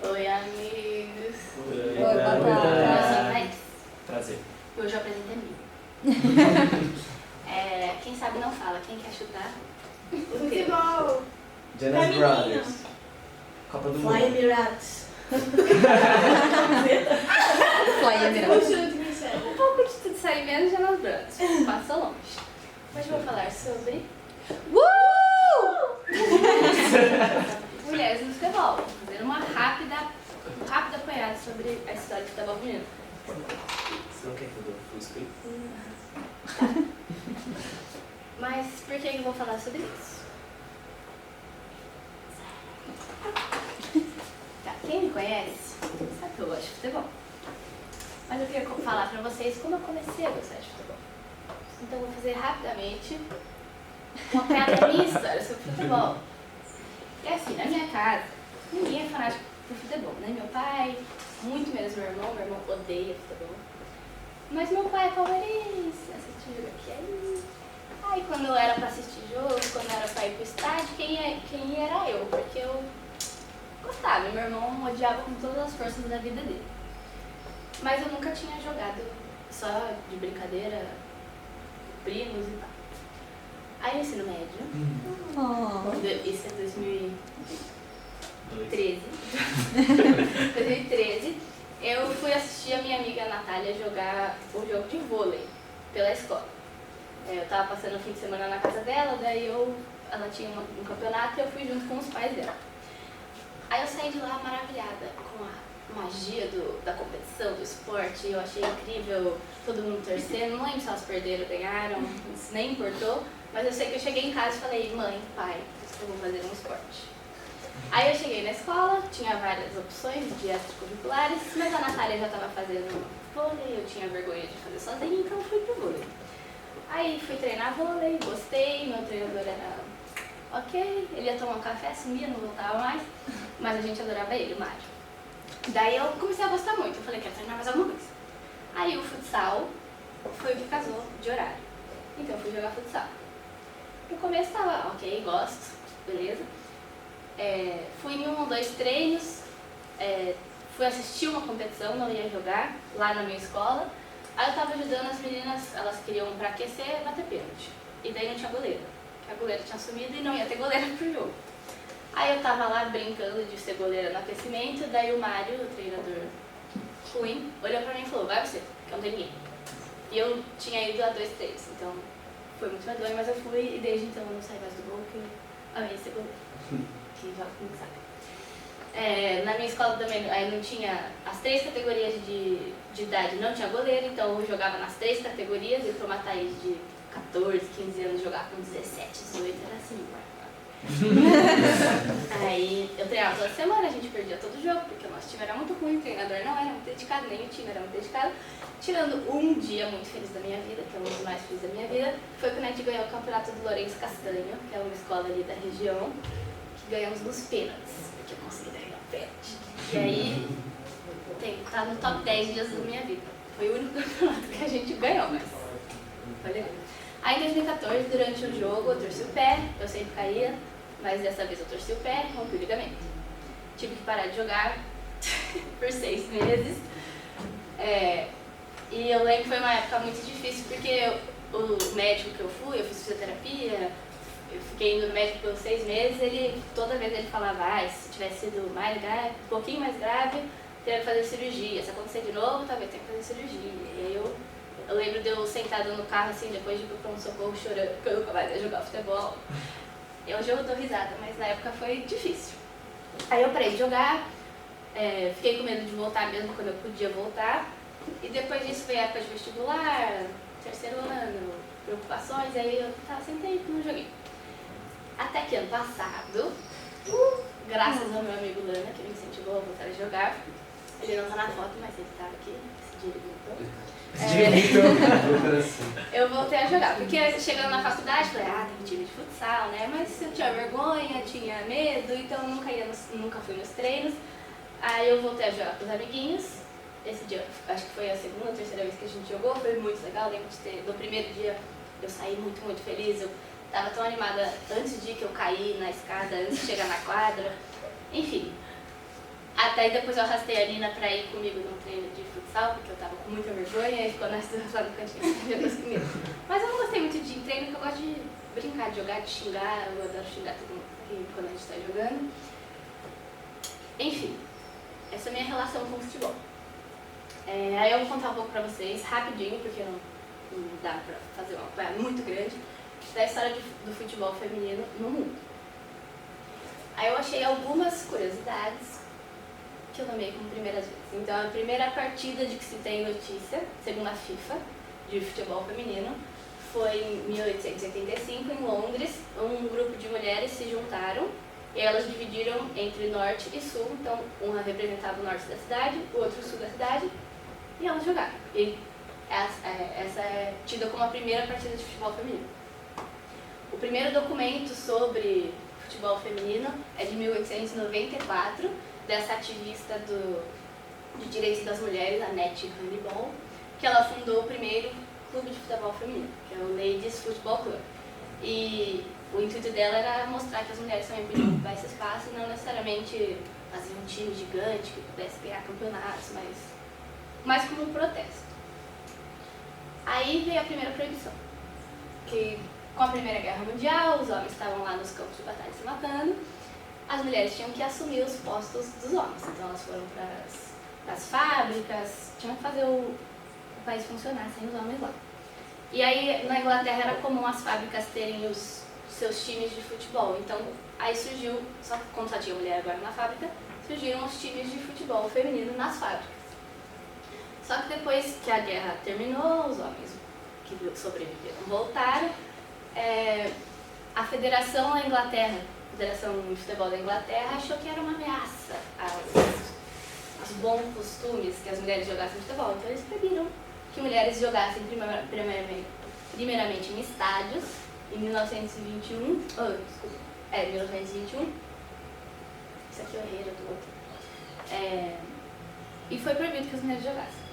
Oi, amigos. Oi, Eu sou a Thaís. Prazer. Hoje eu apresento a mim. Quem sabe não fala. Quem quer chutar? Futebol. Jonas Brothers. Copa do Fly Mundo. Emirates. Fly Emirates. Um pouco de tudo sair menos de Jonas Brothers. Passou longe. Hoje eu vou falar sobre mulheres no futebol. Vou fazer um rápido apanhado sobre a história do futebol feminino. Você não quer que eu dê um fusco aí? Mas por que eu vou falar sobre isso? Tá, quem me conhece sabe que eu gosto de futebol. Mas eu queria falar pra vocês como eu comecei a gostar de futebol. Então eu vou fazer rapidamente uma apanhada da minha história sobre futebol. É assim, na minha casa, ninguém é fanático por futebol, né? Meu pai, muito menos meu irmão odeia futebol. Mas meu pai é palmeirense, assiste jogo aqui aí. Aí quando eu era pra assistir jogo, quando era pra ir pro estádio, quem ia era eu, porque eu gostava. Meu irmão odiava com todas as forças da vida dele. Mas eu nunca tinha jogado, só de brincadeira, primos e tal. Aí no ensino médio, isso é 2013, 2013, eu fui assistir a minha amiga Natália jogar um jogo de vôlei pela escola. Eu tava passando o fim de semana na casa dela, daí ela tinha um campeonato e eu fui junto com os pais dela. Aí eu saí de lá maravilhada com a magia da competição, do esporte, eu achei incrível, todo mundo torcendo, não lembro se elas perderam ou ganharam, isso nem importou, mas eu sei que eu cheguei em casa e falei, mãe, pai, eu vou fazer um esporte. Aí eu cheguei na escola, tinha várias opções de extracurriculares, mas a Natália já estava fazendo vôlei, eu tinha vergonha de fazer sozinha, então fui pro vôlei. Aí fui treinar vôlei, gostei, meu treinador era ok, ele ia tomar um café, sumia, não voltava mais, mas a gente adorava ele, o Mário. Daí eu comecei a gostar muito, eu falei, quero treinar mais alguma coisa. Aí o futsal foi o que casou de horário, então eu fui jogar futsal. No começo tava ok, gosto, beleza. Fui em 1 ou 2 treinos, fui assistir uma competição, não ia jogar, lá na minha escola. Aí eu tava ajudando as meninas, elas queriam pra aquecer, bater pênalti. E daí não tinha goleiro, porque a goleira tinha sumido e não ia ter goleira pro jogo. Aí eu tava lá brincando de ser goleira no aquecimento, daí o Mário, o treinador ruim, olhou pra mim e falou, vai você, que não tem ninguém. E eu tinha ido a 2 treinos, então foi muito medonho, mas eu fui e desde então eu não saí mais do gol, porque eu amei ser goleira, que já não sabe. Na minha escola também aí não tinha, as 3 categorias de idade não tinha goleiro, então eu jogava nas 3 categorias, e pra uma Thaís de 14, 15 anos jogar com 17, 18, era assim, Aí eu treinava toda semana, a gente perdia todo jogo, porque o nosso time era muito ruim, o treinador não era muito dedicado, nem o time era muito dedicado. Tirando um dia muito feliz da minha vida, que é um dos mais felizes da minha vida, foi quando a gente ganhou o campeonato do Lourenço Castanho, que é uma escola ali da região, que ganhamos nos pênaltis, porque eu consegui ganhar o pênalti. E aí, tá no top 10 dias da minha vida. Foi o único campeonato que a gente ganhou, mas foi legal. Aí em 2014, durante o jogo, eu torci o pé, eu sempre caía, mas dessa vez eu torci o pé, rompi o ligamento. Tive que parar de jogar por 6 meses. E eu lembro que foi uma época muito difícil, porque o médico que eu fiz fisioterapia, eu fiquei indo no médico por 6 meses, toda vez ele falava, se tivesse sido mais grave, um pouquinho mais grave, teria que fazer cirurgia. Se acontecer de novo, talvez tenha que fazer cirurgia. E aí eu lembro de eu sentada no carro, assim, depois de ir pro pronto-socorro, chorando, porque eu nunca mais ia jogar futebol. Hoje eu dou risada, mas na época foi difícil. Aí eu parei de jogar, fiquei com medo de voltar mesmo quando eu podia voltar. E depois disso veio a época de vestibular, 3º ano, preocupações, aí eu sentei e não joguei. Até que ano passado, graças ao meu amigo Lana, que me incentivou a voltar a jogar, ele não tá na foto, mas ele tava aqui, esse dia ele voltou. Eu voltei a jogar, porque chegando na faculdade, falei, tem time de futsal, né? Mas eu tinha vergonha, tinha medo, então nunca fui nos treinos. Aí eu voltei a jogar com os amiguinhos. Esse dia, acho que foi a 2ª ou 3ª vez que a gente jogou, foi muito legal. Lembro de no primeiro dia eu saí muito, muito feliz. Eu tava tão animada antes de que eu caí na escada, antes de chegar na quadra. Enfim, Até depois eu arrastei a Nina pra ir comigo num treino de futsal, porque eu tava com muita vergonha, e ficou nós duas lá no cantinho, eu tô comigo. Mas eu não gostei muito de treino, porque eu gosto de brincar, de jogar, de xingar, eu adoro xingar todo mundo aqui quando a gente tá jogando. Enfim, essa é a minha relação com o futebol. Aí eu vou contar um pouco pra vocês, rapidinho, porque não dá pra fazer uma coisa muito grande, da história do futebol feminino no mundo. Aí eu achei algumas curiosidades que eu tomei como primeiras vezes. Então, a primeira partida de que se tem notícia, segundo a FIFA, de futebol feminino, foi em 1885, em Londres. Um grupo de mulheres se juntaram e elas dividiram entre norte e sul. Então, uma representava o norte da cidade, o outro o sul da cidade, e elas jogaram. E essa é tida como a primeira partida de futebol feminino. O primeiro documento sobre futebol feminino é de 1894, dessa ativista de direitos das mulheres, a Nettie Honeybowl, que ela fundou o primeiro clube de futebol feminino, que é o Ladies Football Club. E o intuito dela era mostrar que as mulheres também podiam ocupar esse espaço e não necessariamente fazer um time gigante que pudesse ganhar campeonatos, mas mais como um protesto. Aí veio a primeira proibição, que com a Primeira Guerra Mundial, os homens estavam lá nos campos de batalha se matando, as mulheres tinham que assumir os postos dos homens. Então elas foram para as fábricas, tinham que fazer o país funcionar sem os homens lá. E aí na Inglaterra era comum as fábricas terem os seus times de futebol. Então aí surgiu, como só tinha mulher agora na fábrica, surgiram os times de futebol feminino nas fábricas. Só que depois que a guerra terminou, os homens que sobreviveram voltaram, a Federação da Inglaterra, a Federação de Futebol da Inglaterra, achou que era uma ameaça aos bons costumes que as mulheres jogassem futebol. Então eles proibiram que mulheres jogassem primeiramente em estádios, em 1921. Desculpa. 1921. Isso aqui é o rei do outro. E foi proibido que as mulheres jogassem.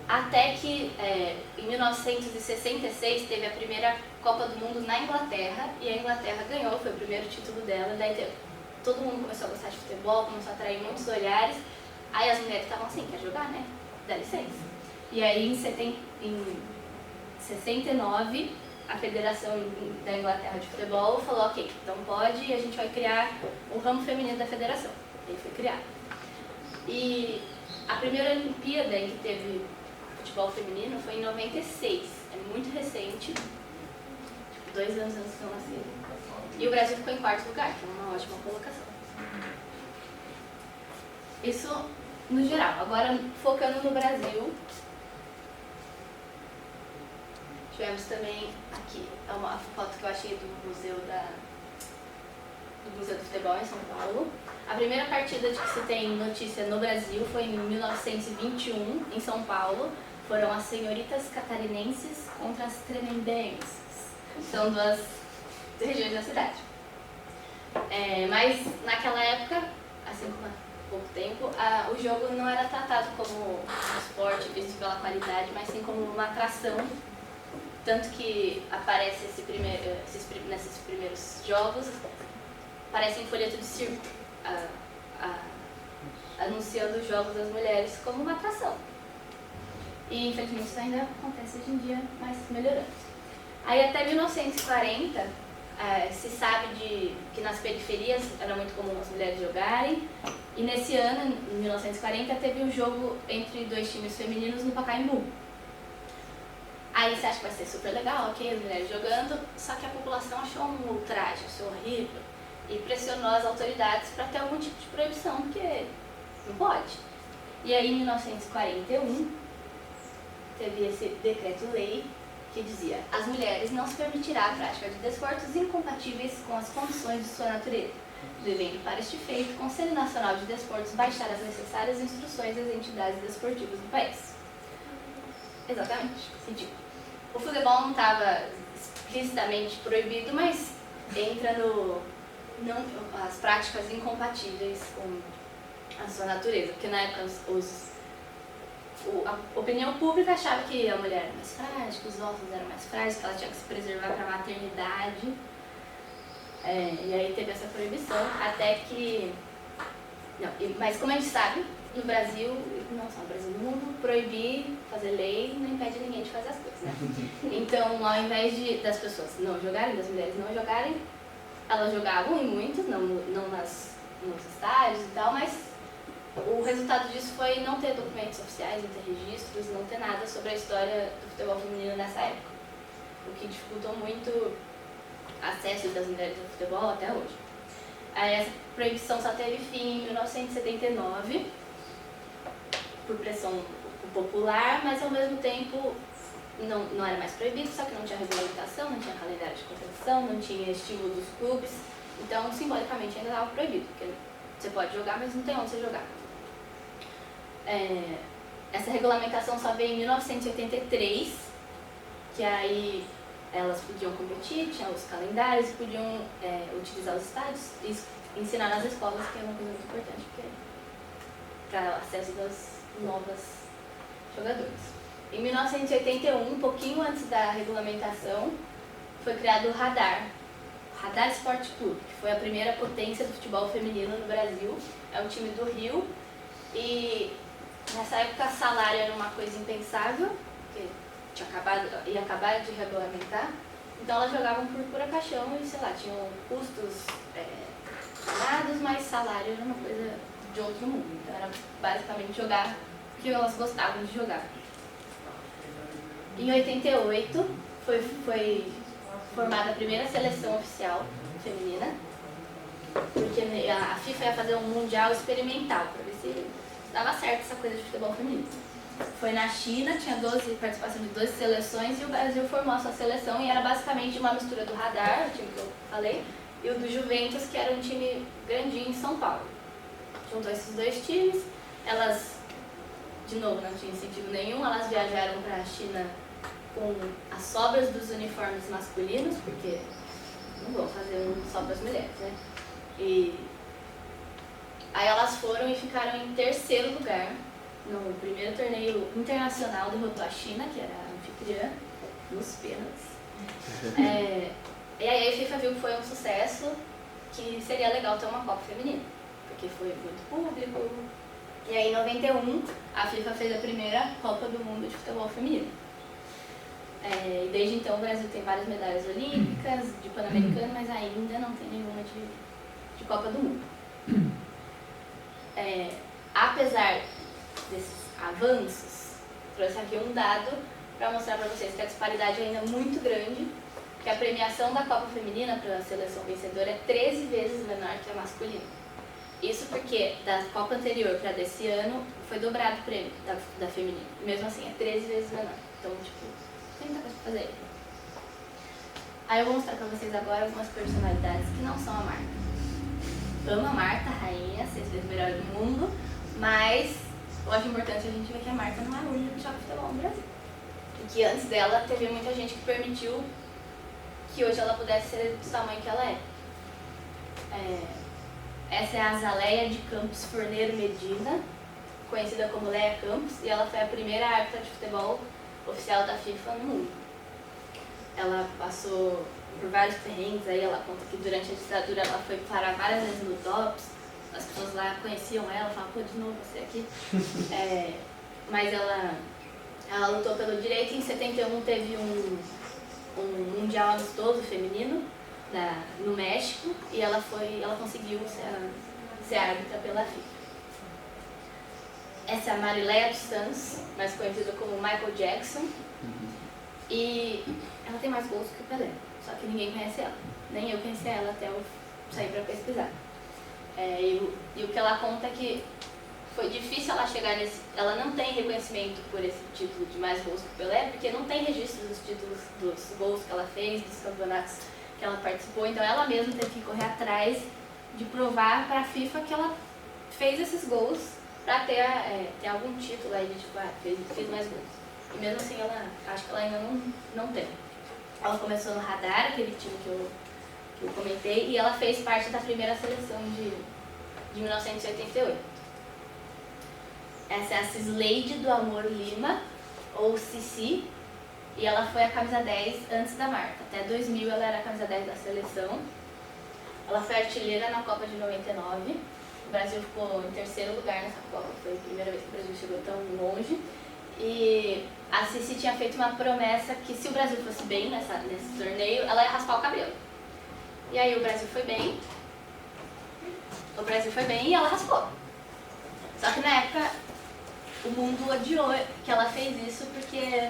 Até que em 1966 teve a primeira Copa do Mundo na Inglaterra, e a Inglaterra ganhou, foi o primeiro título dela, daí todo mundo começou a gostar de futebol, começou a atrair muitos olhares, aí as mulheres estavam assim, quer jogar, né? Dá licença. E aí em 69, a Federação da Inglaterra de Futebol falou, ok, então pode, e a gente vai criar o ramo feminino da federação. Ele foi criado. E a primeira Olimpíada em que teve futebol feminino foi em 96, é muito recente, 2 anos antes de eu nascer. E o Brasil ficou em 4º lugar, que é uma ótima colocação. Isso no geral. Agora, focando no Brasil, tivemos também aqui uma foto que eu achei do Museu do Futebol em São Paulo. A primeira partida de que se tem notícia no Brasil foi em 1921, em São Paulo. Foram as senhoritas catarinenses contra as tremembenses. São 2 regiões da cidade. Mas naquela época, assim como há pouco tempo, o jogo não era tratado como um esporte visto pela qualidade, mas sim como uma atração. Tanto que aparece nesses primeiros jogos, aparece em folheto de circo, anunciando os jogos das mulheres como uma atração. E infelizmente isso ainda acontece hoje em dia, mas melhorando. Aí até 1940 se sabe que nas periferias era muito comum as mulheres jogarem. E nesse ano, em 1940, teve um jogo entre 2 times femininos no Pacaembu. Aí você acha que vai ser super legal, ok, as mulheres jogando, só que a população achou um ultraje, achou horrível e pressionou as autoridades para ter algum tipo de proibição, porque não pode. E aí em 1941 teve esse decreto-lei que dizia: as mulheres não se permitirá a prática de desportos incompatíveis com as condições de sua natureza, devendo para este feito o Conselho Nacional de Desportos baixar as necessárias instruções às entidades desportivas do país. Exatamente, ridículo. O futebol não estava explicitamente proibido, mas entra as práticas incompatíveis com a sua natureza, porque na época a opinião pública achava que a mulher era mais frágil, que os ossos eram mais frágeis, que ela tinha que se preservar para a maternidade. E aí teve essa proibição, até que Não, mas como a gente sabe, no Brasil, não só no Brasil, no mundo, proibir fazer lei não impede ninguém de fazer as coisas, né? Então, ao invés das pessoas não jogarem, das mulheres não jogarem, elas jogavam e muito, não nos estádios e tal, mas o resultado disso foi não ter documentos oficiais, não ter registros, não ter nada sobre a história do futebol feminino nessa época, o que dificultou muito o acesso das mulheres ao futebol até hoje. Essa proibição só teve fim em 1979, por pressão popular, mas ao mesmo tempo não era mais proibido, só que não tinha regulamentação, não tinha calendário de competição, não tinha estímulo dos clubes, então simbolicamente ainda estava proibido, porque você pode jogar, mas não tem onde você jogar. Essa regulamentação só veio em 1983, que aí elas podiam competir, tinham os calendários, podiam utilizar os estádios e ensinar nas escolas, que é uma coisa muito importante para o acesso das novas jogadoras. Em 1981, um pouquinho antes da regulamentação, foi criado o Radar Esporte Clube, que foi a primeira potência do futebol feminino no Brasil. É um time do Rio e nessa época salário era uma coisa impensável, porque ia acabar de regulamentar. Então elas jogavam por pura paixão e, sei lá, tinham custos danados, mas salário era uma coisa de outro mundo. Então era basicamente jogar porque elas gostavam de jogar. Em 88 foi formada a primeira seleção oficial feminina, porque a FIFA ia fazer um mundial experimental para ver se dava certo essa coisa de futebol feminino. Foi na China, tinha participação de 12 seleções e o Brasil formou a sua seleção e era basicamente uma mistura do Radar, o time que eu falei, e o do Juventus, que era um time grandinho em São Paulo. Juntou esses dois times, elas, de novo, não tinha incentivo nenhum, elas viajaram para a China com as sobras dos uniformes masculinos, porque não vão fazer um só para as mulheres, né? E aí elas foram e ficaram em terceiro lugar no primeiro torneio internacional, derrotou a China, que era a anfitriã, nos pênaltis. E aí a FIFA viu que foi um sucesso, que seria legal ter uma Copa feminina, porque foi muito público. E aí em 91 a FIFA fez a primeira Copa do Mundo de futebol feminino. E desde então o Brasil tem várias medalhas olímpicas, de Pan-Americano, mas ainda não tem nenhuma de Copa do Mundo. Apesar desses avanços, trouxe aqui um dado para mostrar para vocês que a disparidade ainda é muito grande, que a premiação da Copa Feminina para a seleção vencedora é 13 vezes menor que a masculina. Isso porque da Copa anterior para desse ano foi dobrado o prêmio da feminina. Mesmo assim, é 13 vezes menor. Então, tipo, tem muita coisa para fazer. Aí eu vou mostrar para vocês agora algumas personalidades que não são a Marta. Amo a Marta, a rainha, 6 vezes melhor do mundo, mas eu acho importante a gente ver que a Marta não é a única que joga futebol no Brasil. E que antes dela teve muita gente que permitiu que hoje ela pudesse ser do tamanho que ela é. Essa é a Azaleia de Campos Forneiro Medina, conhecida como Leia Campos, e ela foi a primeira árbitra de futebol oficial da FIFA no mundo. Ela passou por vários perrengues, aí ela conta que durante a ditadura ela foi parar várias vezes no DOPS, as pessoas lá conheciam ela, falavam, pô, de novo você aqui. Mas ela lutou pelo direito e em 71 teve um mundial amistoso feminino no México e ela conseguiu ser árbitra pela FIFA. Essa é a Marileia dos Santos, mais conhecida como Michael Jackson, e ela tem mais gols que o Pelé, só que ninguém conhece ela, nem eu conheci ela até eu sair para pesquisar. E o que ela conta é que foi difícil ela chegar nesse... Ela não tem reconhecimento por esse título de mais gols que o Pelé, porque não tem registro dos títulos, dos gols que ela fez, dos campeonatos que ela participou. Então ela mesma teve que correr atrás de provar para a FIFA que ela fez esses gols para ter algum título aí de tipo, fez mais gols. E mesmo assim, acho que ela ainda não tem. Ela começou no Radar, aquele time que eu comentei, e ela fez parte da primeira seleção de 1988. Essa é a Cisleide do Amor Lima, ou Cici, e ela foi a camisa 10 antes da Marta. Até 2000 ela era a camisa 10 da seleção. Ela foi artilheira na Copa de 99 O Brasil ficou em terceiro lugar nessa Copa, foi a primeira vez que o Brasil chegou tão longe. E a Cici tinha feito uma promessa que se o Brasil fosse bem nesse torneio, ela ia raspar o cabelo. E aí o Brasil foi bem e ela raspou. Só que na época o mundo odiou que ela fez isso porque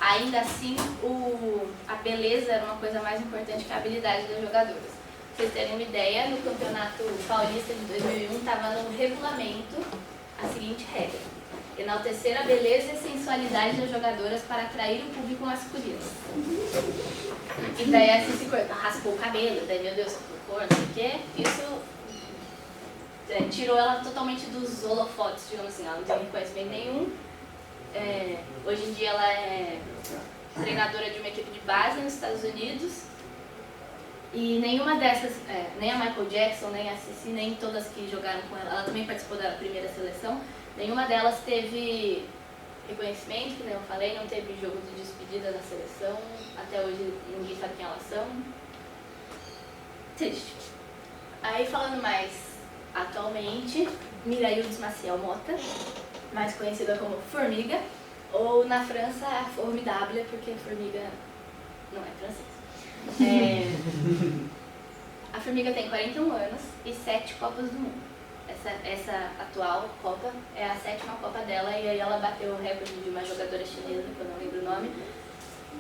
ainda assim a beleza era uma coisa mais importante que a habilidade das jogadoras. Pra vocês terem uma ideia, no Campeonato Paulista de 2001 estava no regulamento a seguinte regra: enaltecer a beleza e a sensualidade das jogadoras para atrair o público masculino. E daí a Cici raspou o cabelo, daí meu Deus, cor, não sei o quê. Isso tirou ela totalmente dos holofotes, digamos assim, ela não tem reconhecimento nenhum. Hoje em dia ela é treinadora de uma equipe de base nos Estados Unidos. E nenhuma dessas, nem a Michael Jackson, nem a Cici, nem todas que jogaram com ela, ela também participou da primeira seleção, nenhuma delas teve reconhecimento, que nem eu falei, não teve jogo de despedida na seleção, até hoje ninguém sabe quem elas são. Triste. Aí falando mais atualmente, Mireille Maciel Mota, mais conhecida como Formiga, ou na França a Formidable, porque Formiga não é francês. A Formiga tem 41 anos e 7 Copas do Mundo. Essa atual Copa é a 7ª Copa dela, e aí ela bateu o recorde de uma jogadora chinesa, que eu não lembro o nome,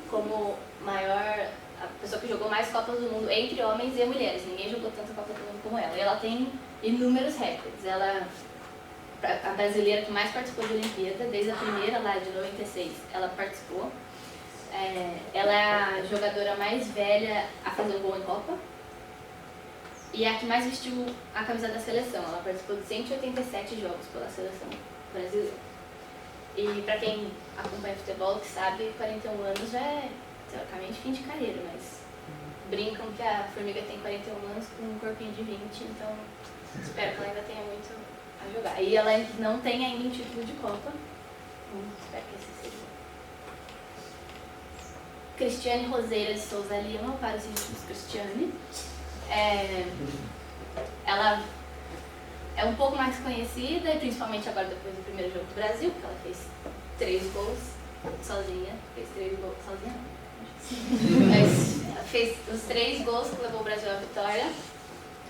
como a pessoa que jogou mais Copas do Mundo entre homens e mulheres. Ninguém jogou tanta Copa do Mundo como ela. E ela tem inúmeros recordes. Ela, a brasileira que mais participou de Olimpíada, desde a primeira lá de 96, ela participou. Ela é a jogadora mais velha a fazer um gol em Copa e a que mais vestiu a camisa da seleção. Ela participou de 187 jogos pela seleção brasileira. E para quem acompanha futebol, que sabe, 41 anos já é teoricamente fim de carreira, mas brincam que a Formiga tem 41 anos com um corpinho de 20, então espero que ela ainda tenha muito a jogar. E ela não tem ainda um título de Copa, espero que esse seja. Cristiane Roseira de Souza Lima, para os íntimos Cristiane. Ela é um pouco mais conhecida, e principalmente agora depois do primeiro jogo do Brasil, porque ela fez 3 gols sozinha. Fez 3 gols sozinha, não. Mas ela fez os 3 gols que levou o Brasil à vitória.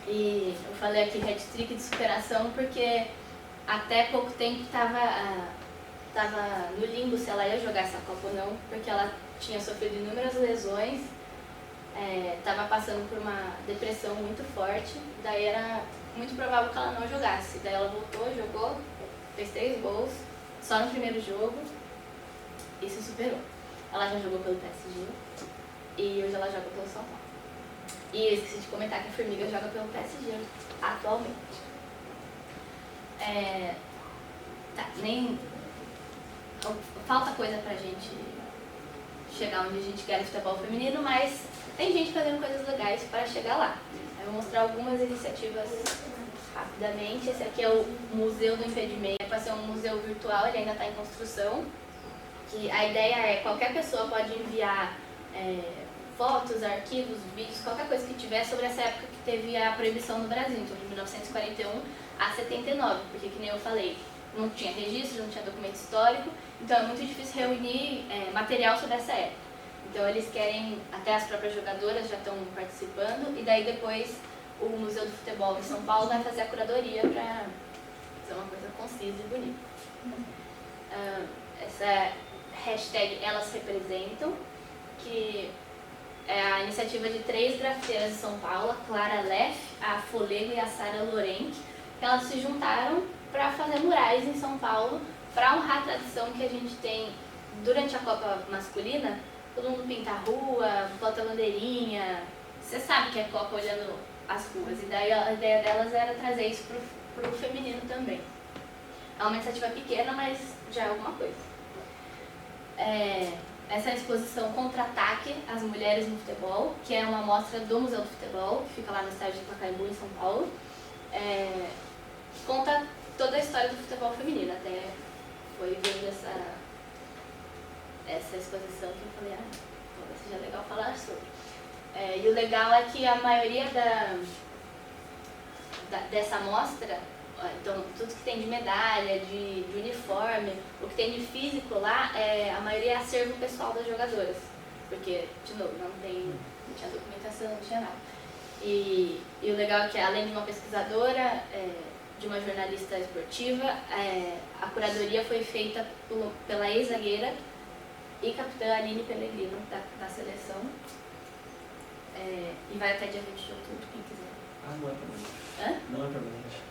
E eu falei aqui hat-trick de superação porque até pouco tempo estava no limbo se ela ia jogar essa Copa ou não, porque ela tinha sofrido inúmeras lesões, estava passando por uma depressão muito forte, daí era muito provável que ela não jogasse. Daí ela voltou, jogou, fez 3 gols, só no primeiro jogo, e se superou. Ela já jogou pelo PSG e hoje ela joga pelo São Paulo. E eu esqueci de comentar que a Formiga joga pelo PSG atualmente. Falta coisa pra gente chegar onde a gente quer no futebol feminino, mas tem gente fazendo coisas legais para chegar lá. Eu vou mostrar algumas iniciativas rapidamente. Esse aqui é o Museu do Impedimento. É para ser um museu virtual, ele ainda está em construção. Que a ideia é que qualquer pessoa pode enviar fotos, arquivos, vídeos, qualquer coisa que tiver sobre essa época que teve a proibição no Brasil, então de 1941 a 79, porque, que nem eu falei, não tinha registro, não tinha documento histórico, então é muito difícil reunir material sobre essa época. Então eles querem, até as próprias jogadoras já estão participando, e daí depois o Museu do Futebol em São Paulo vai fazer a curadoria para ser uma coisa concisa e bonita. Essa hashtag Elas Representam, que é a iniciativa de 3 grafiteiras de São Paulo, a Clara Leff, a Folego e a Sara Lorente, que elas se juntaram para fazer murais em São Paulo, para honrar a tradição que a gente tem durante a Copa masculina. Todo mundo pinta a rua, bota bandeirinha, você sabe que é Copa olhando as ruas, e daí a ideia delas era trazer isso pro feminino também. É uma iniciativa pequena, mas já é alguma coisa. Essa é a exposição Contra-Ataque, as Mulheres no Futebol, que é uma mostra do Museu do Futebol, que fica lá no estádio de Pacaembu, em São Paulo. Conta toda a história do futebol feminino, até foi vendo essa exposição que eu falei, talvez seja legal falar sobre. E o legal é que a maioria dessa amostra, então tudo que tem de medalha, de uniforme, o que tem de físico lá, a maioria é acervo pessoal das jogadoras. Porque, de novo, não tinha documentação, não tinha nada. E o legal é que, além de uma pesquisadora, de uma jornalista esportiva, a curadoria foi feita pela ex-zagueira e capitã Aline Pellegrino, da seleção. E vai até dia 20 de outubro, quem quiser. Ah, não é permanente. Hã? Não é permanente.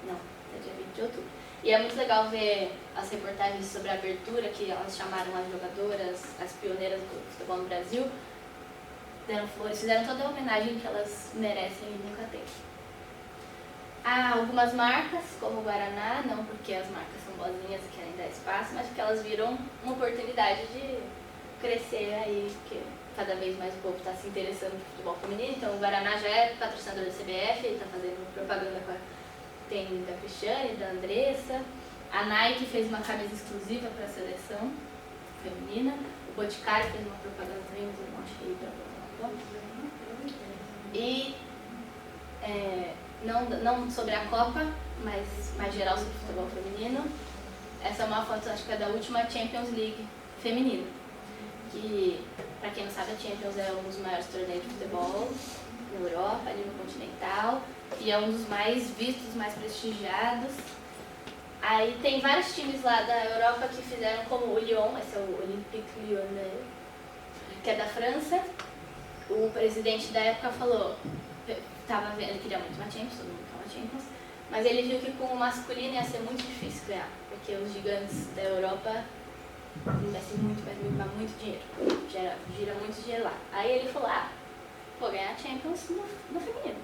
Não, até dia 20 de outubro. E é muito legal ver as reportagens sobre a abertura, que elas chamaram as jogadoras, as pioneiras do futebol no Brasil, deram flores, fizeram toda a homenagem que elas merecem e nunca têm. Há algumas marcas, como o Guaraná, não porque as marcas são boazinhas e querem dar espaço, mas porque elas viram uma oportunidade de crescer aí, porque cada vez mais o povo está se interessando por futebol feminino. Então o Guaraná já é patrocinador da CBF, ele está fazendo propaganda tem da Cristiane, da Andressa. A Nike fez uma camisa exclusiva para a seleção feminina. O Boticário fez uma propaganda também, mas eu não achei para E não sobre a Copa, mas mais geral sobre o futebol feminino. Essa é uma foto, acho que é da última Champions League feminina. Que, para quem não sabe, a Champions é um dos maiores torneios de futebol na Europa, a nível continental, e é um dos mais vistos, mais prestigiados. Aí tem vários times lá da Europa que fizeram, como o Lyon, esse é o Olympique Lyonnais, que é da França. O presidente da época falou, ele queria muito uma Champions, todo mundo quer uma Champions, mas ele viu que com o masculino ia ser muito difícil ganhar, porque os gigantes da Europa investem muito dinheiro, gira muito dinheiro lá. Aí ele falou, vou ganhar a Champions no feminino.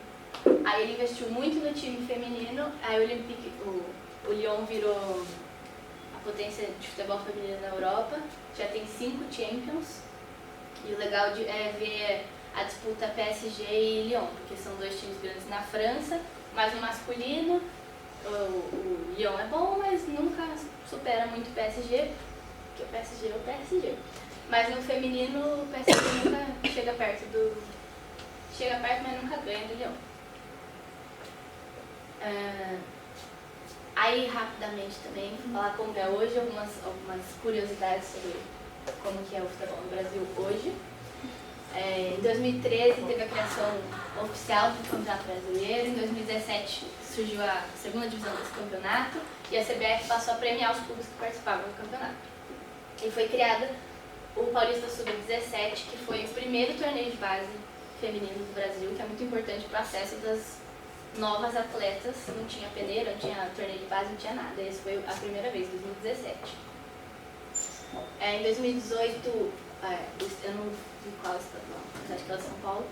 Aí ele investiu muito no time feminino, aí o Lyon virou a potência de futebol feminino na Europa, já tem 5 Champions, e o legal é ver a disputa PSG e Lyon, porque são 2 times grandes na França, mas no masculino o Lyon é bom, mas nunca supera muito o PSG, porque o PSG é o PSG. Mas no feminino o PSG nunca chega perto, mas nunca ganha do Lyon. Aí rapidamente também, falar como é hoje, algumas curiosidades sobre como que é o futebol no Brasil hoje. Em 2013 teve a criação oficial do Campeonato Brasileiro, em 2017 surgiu a segunda divisão desse campeonato e a CBF passou a premiar os clubes que participavam do campeonato. E foi criada o Paulista Sub-17, que foi o primeiro torneio de base feminino do Brasil, que é muito importante para o acesso das novas atletas. Não tinha peneira, não tinha torneio de base, não tinha nada. Esse foi a primeira vez, 2017. Em 2018, eu não vi qual estadual, mas acho que é de São Paulo,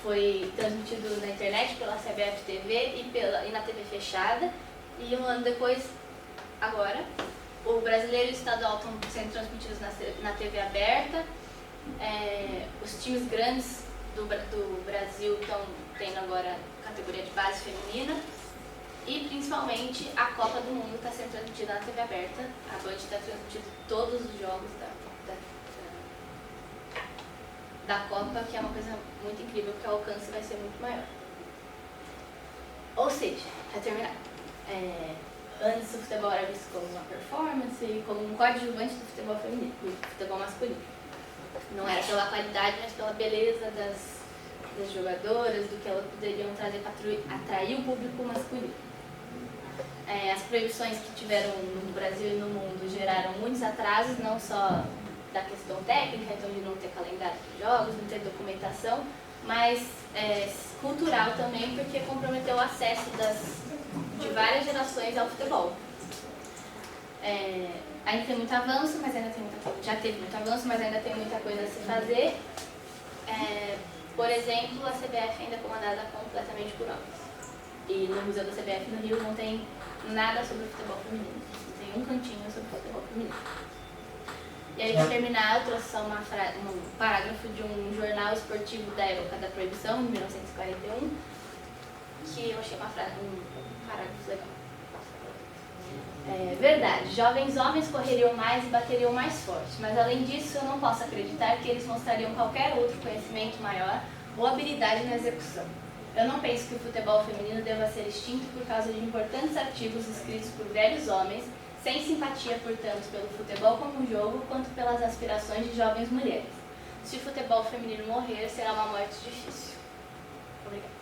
foi transmitido na internet pela CBF TV e na TV fechada. E um ano depois, agora, o brasileiro e o estadual estão sendo transmitidos na TV aberta. Os times grandes do Brasil estão tendo agora categoria de base feminina. E principalmente a Copa do Mundo está sendo transmitida na TV aberta. A Band está transmitindo todos os jogos da Copa, que é uma coisa muito incrível, porque o alcance vai ser muito maior. Ou seja, para terminar, antes o futebol era visto como uma performance, como um coadjuvante do futebol feminino, do futebol masculino. Não era pela qualidade, mas pela beleza das jogadoras, do que elas poderiam trazer para atrair o público masculino. As proibições que tiveram no Brasil e no mundo geraram muitos atrasos, não só da questão técnica, então de não ter calendário de jogos, não ter documentação, mas cultural também, porque comprometeu o acesso de várias gerações ao futebol. Ainda tem muito avanço, mas ainda tem já teve muito avanço, mas ainda tem muita coisa a se fazer. Por exemplo, a CBF ainda é comandada completamente por homens. E no Museu da CBF no Rio não tem nada sobre o futebol feminino. Não tem um cantinho sobre o futebol feminino. E aí, para terminar, eu trouxe só um parágrafo de um jornal esportivo da época da proibição, em 1941, que eu achei um parágrafo legal. Verdade, jovens homens correriam mais e bateriam mais forte, mas além disso eu não posso acreditar que eles mostrariam qualquer outro conhecimento maior ou habilidade na execução. Eu não penso que o futebol feminino deva ser extinto por causa de importantes artigos escritos por velhos homens, sem simpatia, portanto, pelo futebol como jogo, quanto pelas aspirações de jovens mulheres. Se o futebol feminino morrer, será uma morte difícil. Obrigada.